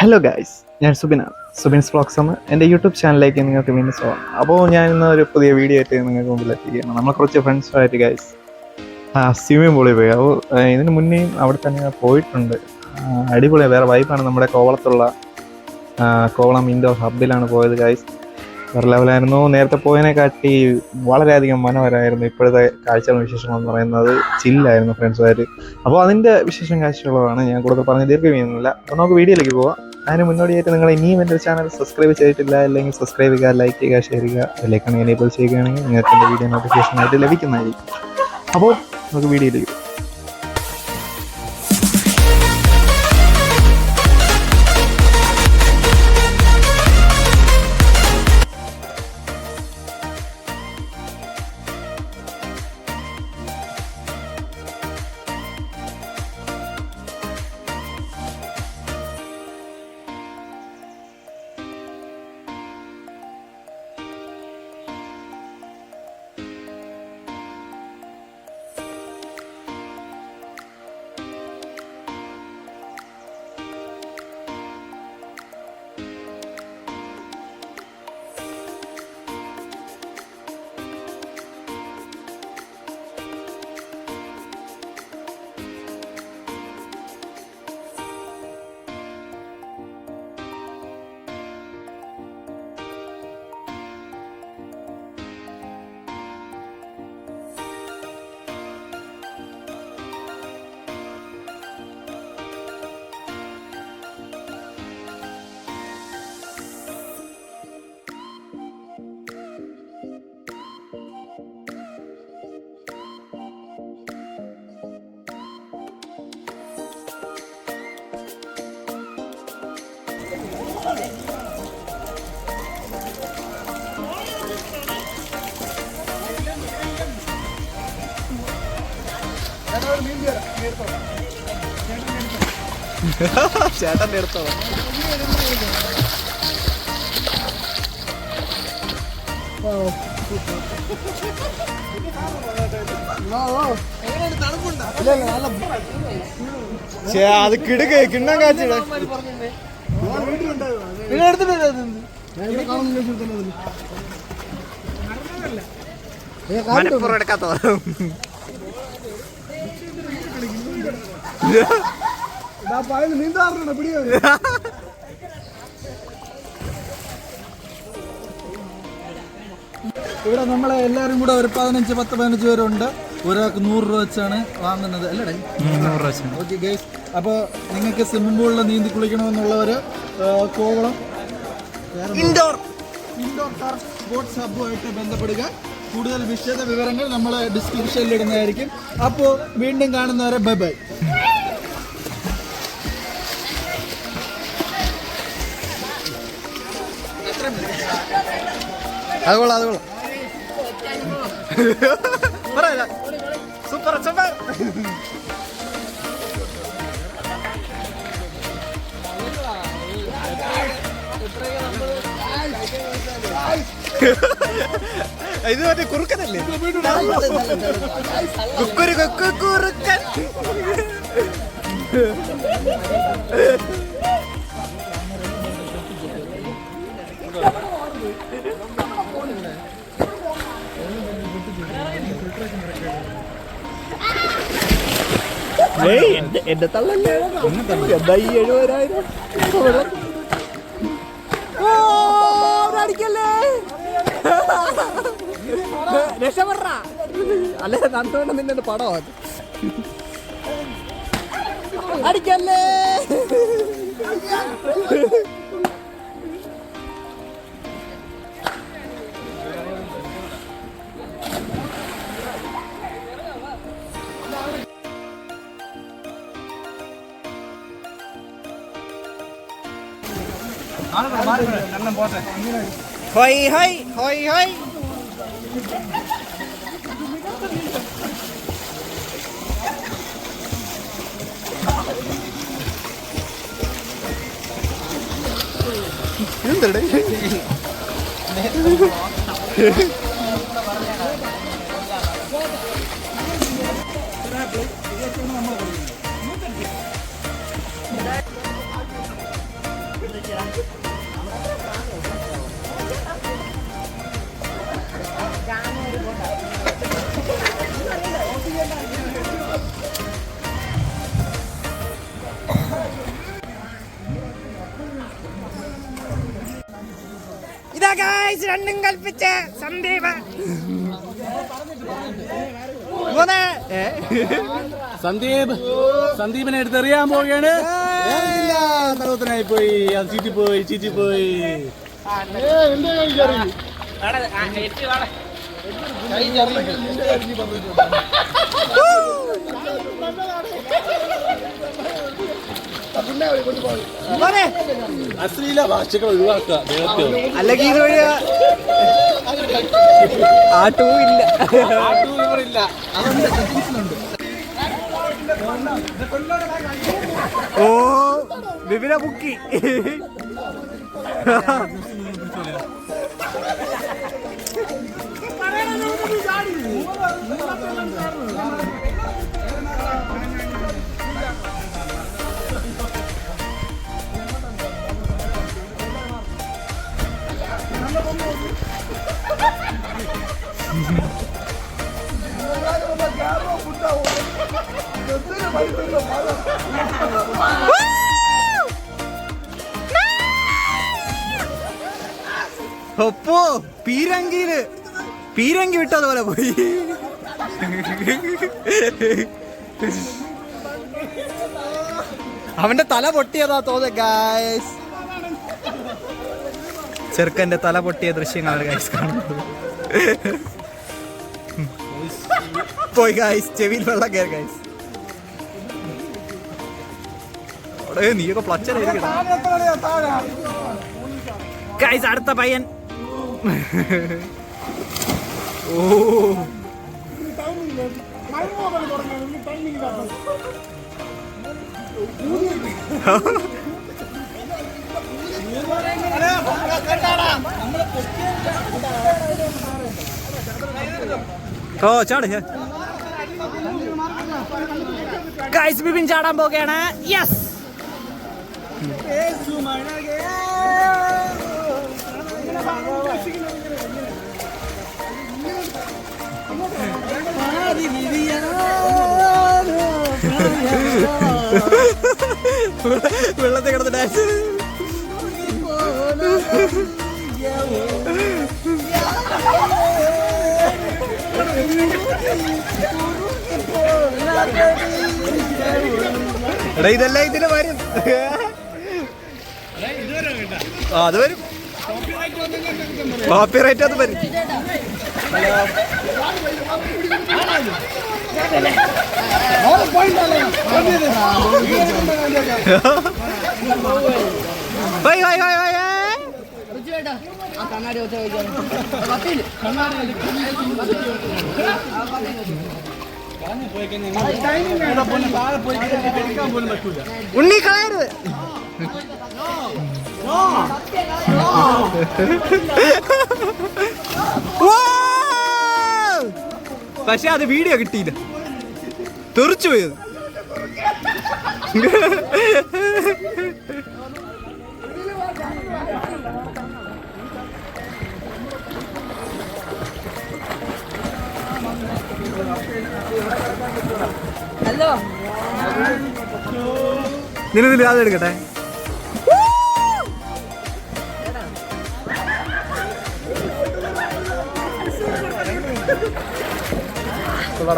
Hello guys, ഞാൻ സുബിനാണ്. സുബിൻസ് vlogs എന്ന എൻ്റെ യൂട്യൂബ് ചാനലിലേക്ക് നിങ്ങൾക്ക് വീണ്ടും സ്വാഗതം. അപ്പോൾ ഞാൻ ഇന്ന് ഒരു പുതിയ വീഡിയോ ആയിട്ട് നിങ്ങൾക്ക് മുമ്പിൽ എത്തിക്കുകയാണ്. നമ്മൾ കുറച്ച് ഫ്രണ്ട്സുമായിട്ട് ഗൈസ് സ്വിമ്മിംഗ് പൂളിൽ പോയി. അപ്പോൾ ഇതിന് മുന്നേയും അവിടെ തന്നെ പോയിട്ടുണ്ട്. അടിപൊളിയാണ്, വേറെ വൈബാണ്. നമ്മുടെ കോവളം ഇൻഡോർ ഹബ്ബിലാണ് പോയത് ഗൈസ്. വേറെ ലെവലായിരുന്നു. നേരത്തെ പോയതിനെക്കാട്ടി വളരെയധികം മനോഹരമായിരുന്നു. ഇപ്പോഴത്തെ കാഴ്ചകളും വിശേഷങ്ങളെന്ന് പറയുന്നത് ചില്ലായിരുന്നു ഫ്രണ്ട്സുമായിട്ട്. അപ്പോൾ അതിൻ്റെ വിശേഷം കാഴ്ചകളാണ് ഞാൻ കൂടുതൽ പറഞ്ഞ് ദീർഘമൊന്നുമില്ല. അപ്പോൾ നമുക്ക് വീഡിയോയിലേക്ക് പോവാം. അതിന് മുന്നോടിയായിട്ട് നിങ്ങൾ ഇനിയും എൻ്റെ ചാനൽ സബ്സ്ക്രൈബ് ചെയ്തിട്ടില്ല, അല്ലെങ്കിൽ സബ്സ്ക്രൈബ് ചെയ്യുക, ലൈക്ക് ചെയ്യുക, ഷെയർ ചെയ്യുക. അതിലേക്കാണ് എനേബിൾ ചെയ്യുകയാണെങ്കിൽ നിങ്ങൾക്ക് എൻ്റെ വീഡിയോ നോട്ടിഫിക്കേഷനായിട്ട് ലഭിക്കുന്നതായിരിക്കും. അപ്പോൾ നമുക്ക് വീഡിയോയിലേക്ക് പോകാം. ചേട്ടൻ്റെ എടുത്തോ. അത് കിടക്ക് കിണ്ണം കാച്ചിട എടുക്കാത്ത ഇവിടെ നമ്മളെ എല്ലാവരും കൂടെ ഒരു 10-15 പേരുണ്ട്. ഒരാൾക്ക് 100 രൂപ വെച്ചാണ് വാങ്ങുന്നത് അല്ലേ? 100 രൂപ വെച്ചാണ്. ഓക്കെ ഗൈസ്, അപ്പോൾ നിങ്ങൾക്ക് സ്വിമ്മിംഗ് പൂളിൽ നീന്തി കുളിക്കണമെന്നുള്ളവർ കോവളം ഇൻഡോർ ടർഫ് സ്പോർട്സ് ഹബ്ബുമായിട്ട് ബന്ധപ്പെടുക. കൂടുതൽ വിശദ വിവരങ്ങൾ നമ്മൾ ഡിസ്ക്രിപ്ഷനിൽ ഇടുന്നതായിരിക്കും. അപ്പോൾ വീണ്ടും കാണുന്നവരെ ബൈ ബൈ. അതുകൊള്ളാം സൂപ്പർ സൂപ്പർ. ഇത് മറ്റേ കുറുക്കനല്ലേ? കുറുക്കൻ. എന്റെ തള്ളല്ലേ എന്താ ഈ 70,000 അടിക്കല്ലേ? രക്ഷപ്പെട അല്ലേ? നന്ദോണ്ട് നിന്നെ പടം അടിക്കല്ലേ? ഹോയ് ഹോയ് ഹോയ് ഹോയ്. എന്തടേ രണ്ടും കൽപ്പിച്ച് സന്ദീപ് സന്ദീപിനെ എടുത്തെറിയാൻ പോവുകയാണ്. സർവത്തിനായി പോയി, അത് ചീറ്റിപ്പോയി. അശ്ലീല ഭാഷകൾ ഒഴിവാക്കുക. അല്ലെങ്കിൽ ഇതുവഴി ഇല്ല. ഓ വിപിന ബുക്കി ഒപ്പോ പീരങ്കി വിട്ടതുപോലെ പോയി. അവന്റെ തല പൊട്ടിയതാ തോന്നുന്നു ഗായ്സ്. ചെറുക്കന്റെ തല പൊട്ടിയ ദൃശ്യങ്ങളാണ് ഗായ്സ് കാണുന്നത്. പോയി ഗായ്സ്, ചെവിയിൽ വെള്ളം കയറി ഗായ്സ്. നീയൊക്കെ പ്ലച്ചറായിരിക്കും ഗായ്സ്. അടുത്ത പയ്യൻ. ഓ ഓ ചാട് ഗായ്സ്. ബിപിൻ ചാടാൻ പോവുകയാണ്. യെസ്. വെള്ളത്തിൽ കിടന്ന് ഡാൻസ്. എടാ ഇതെല്ലാം ഇതിന് വരും. അത് വരും. കോപ്പിറൈറ്റ് അത് വരും. ഉണ്ണി കളയരുത്. പക്ഷെ അത് വീഡിയോ കിട്ടിയില്ല, തെറിച്ചു പോയത്. ഹലോ നിലവിൽ അതെടുക്കട്ടെ.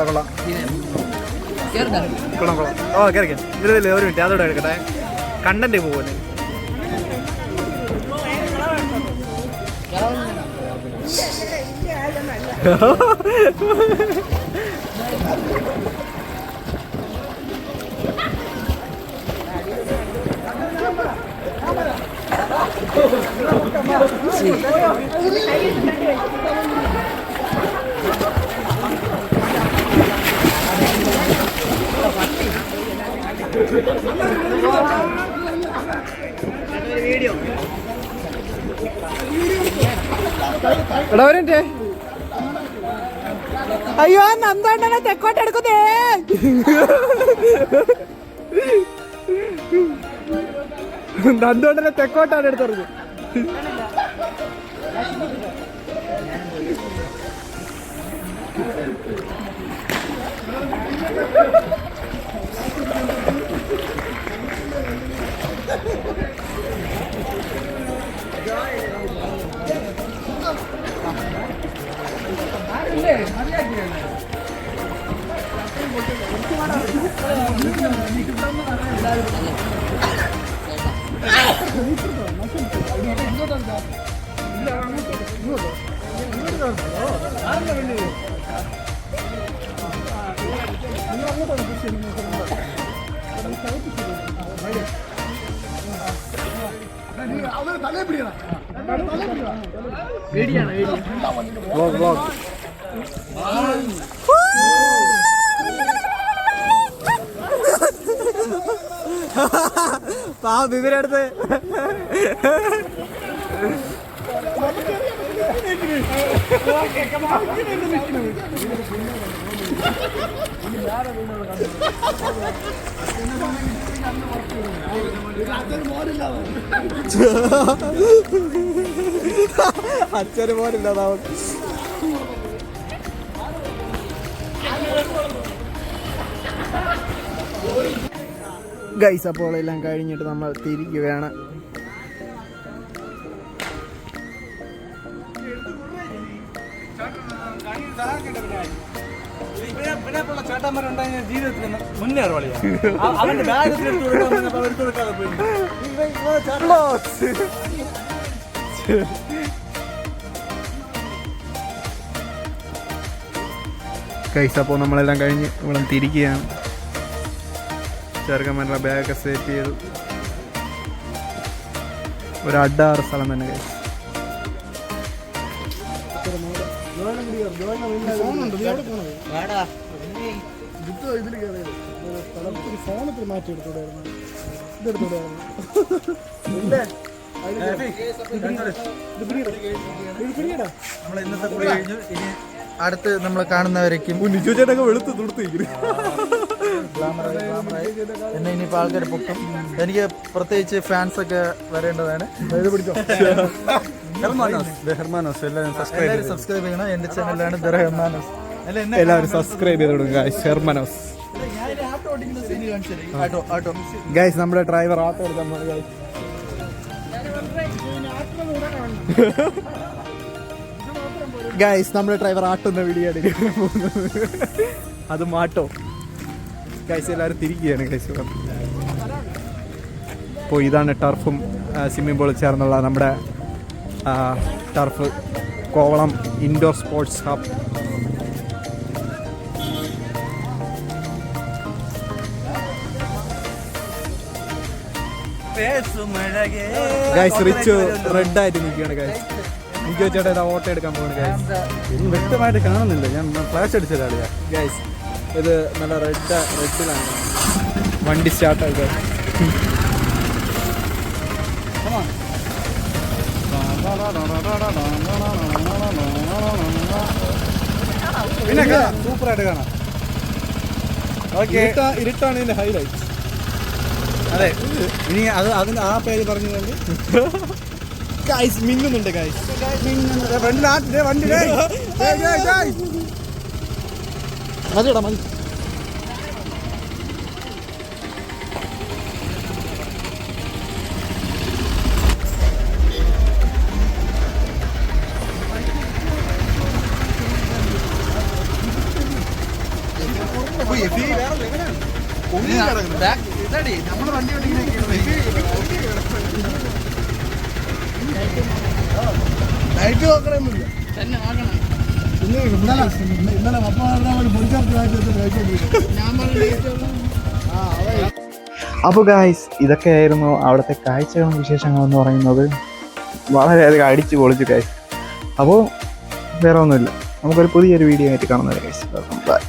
കൊള്ളാം. ഓ കേറിക്കാം. നിലവിൽ ഒരു മിനിറ്റ് അതോടെ എടുക്കട്ടെ. കണ്ടന്റ് പോകുന്നത് വീഡിയോ. എടാ വരണ്ടേ? അയ്യോ നന്ദോണ്ടനെ തെക്കോട്ടെടുക്കുന്നേ. നന്ദോണ്ടനെ തെക്കോട്ടാണ് എടുത്തറിഞ്ഞു. ഇവരടുത്ത് അച്ഛന് പോലില്ലാതാവും. ഗൈസ്, അപ്പോൾ എല്ലാം കഴിഞ്ഞിട്ട് നമ്മൾ തിരിക്കുകയാണ്. ചേട്ടന്മാരുണ്ടായ ജീവിതത്തിൽ മുന്നേറുവാളിയാ. അവന്റെ ബാഗ് എടുത്തു കൊടുക്കാതെ പോയി. ഗൈസ്, അപ്പോൾ നമ്മളെല്ലാം കഴിഞ്ഞ് ഇവിടെ തിരിക്കുകയാണ്. ചെറുക്കന്മാരുടെ ബാഗൊക്കെ സെറ്റ് ചെയ്തു. ഒരു അഡാറ് സ്ഥലം തന്നെ ഗൈസ്. ഫോണത്തിൽ മാറ്റിയെടുത്തോടായിരുന്നു. നമ്മൾ ഇന്നത്തെ കുളി കഴിഞ്ഞു. ഇനി അടുത്ത് നമ്മൾ കാണുന്നവരേക്കും ചേട്ടൊക്കെ വെളുത്ത് തുടുത്തിരിക്കുന്നു. എന്നെ ഇനിയിപ്പോൾ ആൾക്കാർ പൊക്കും. എനിക്ക് പ്രത്യേകിച്ച് ഫാൻസ് ഒക്കെ വരേണ്ടതാണ്. പിടിച്ചോ, എല്ലാവരും സബ്സ്ക്രൈബ് ചെയ്യണം. എന്റെ ചാനലാണ് ദർഹമാനോസ്. എല്ലാവരും സബ്സ്ക്രൈബ് ചെയ്ത് കൊടുക്കുക. ഹെർമാനോസ് ഗൈസ്, നമ്മുടെ ഡ്രൈവർ ആട്ടോ എടുക്കാൻ പോകുന്നു ഗൈസ്. ഗൈസ്, നമ്മുടെ ഡ്രൈവർ ആട്ടുന്ന വീഡിയോ എടുക്കാൻ പോകുന്നത്. അത് മാട്ടോ ഗൈസ്. എല്ലാവരും തിരിക്കുകയാണ് ഗൈസ്. അപ്പോൾ ഇതാണ് ടർഫും സ്വിമ്മിംഗ് പൂളും ചേർന്നുള്ള നമ്മുടെ turf Kovalam indoor sports hub. Guys, rich red ആയിട്ട് നിൽക്കുകയാണ് ഗൈസ്. എനിക്ക് ചേട്ടാ ഓട്ടോ എടുക്കാൻ പോകുന്നു ഗൈസ്. വ്യക്തമായിട്ട് കാണുന്നില്ല, ഞാൻ ഫ്ലാഷ് അടിച്ചതാണ് ഗൈസ്. ഇത് നല്ല റെഡിലാണ് വണ്ടി സ്റ്റാർട്ടായി ഗൈസ്. പിന്നെ സൂപ്പറായിട്ട് കാണാം. ഓക്കെ, ഇരുട്ടാണ് ഇതിന്റെ ഹൈലൈറ്റ്. അതെ, ഇനി അതിന് ആ പേര് പറഞ്ഞുകൊണ്ട് ഗൈസ് മിന്നുന്നുണ്ട് ഗൈസ്. ഫ്രണ്ടിൽ വണ്ടി മതിടാ മതി. നമ്മുടെ വണ്ടി ലൈറ്റ് നോക്കണമെന്നില്ല. ഇന്നലെ അപ്പോൾ ഗായ്സ്, ഇതൊക്കെയായിരുന്നു അവിടുത്തെ കാഴ്ചകളും വിശേഷങ്ങളും എന്ന് പറയുന്നത്. വളരെയധികം അടിച്ചു പൊളിച്ചു ഗായ്സ്. അപ്പോൾ വേറെ ഒന്നുമില്ല, നമുക്കൊരു പുതിയൊരു വീഡിയോ ആയിട്ട് കാണുന്നത് ഗായ്സ്. ബൈ.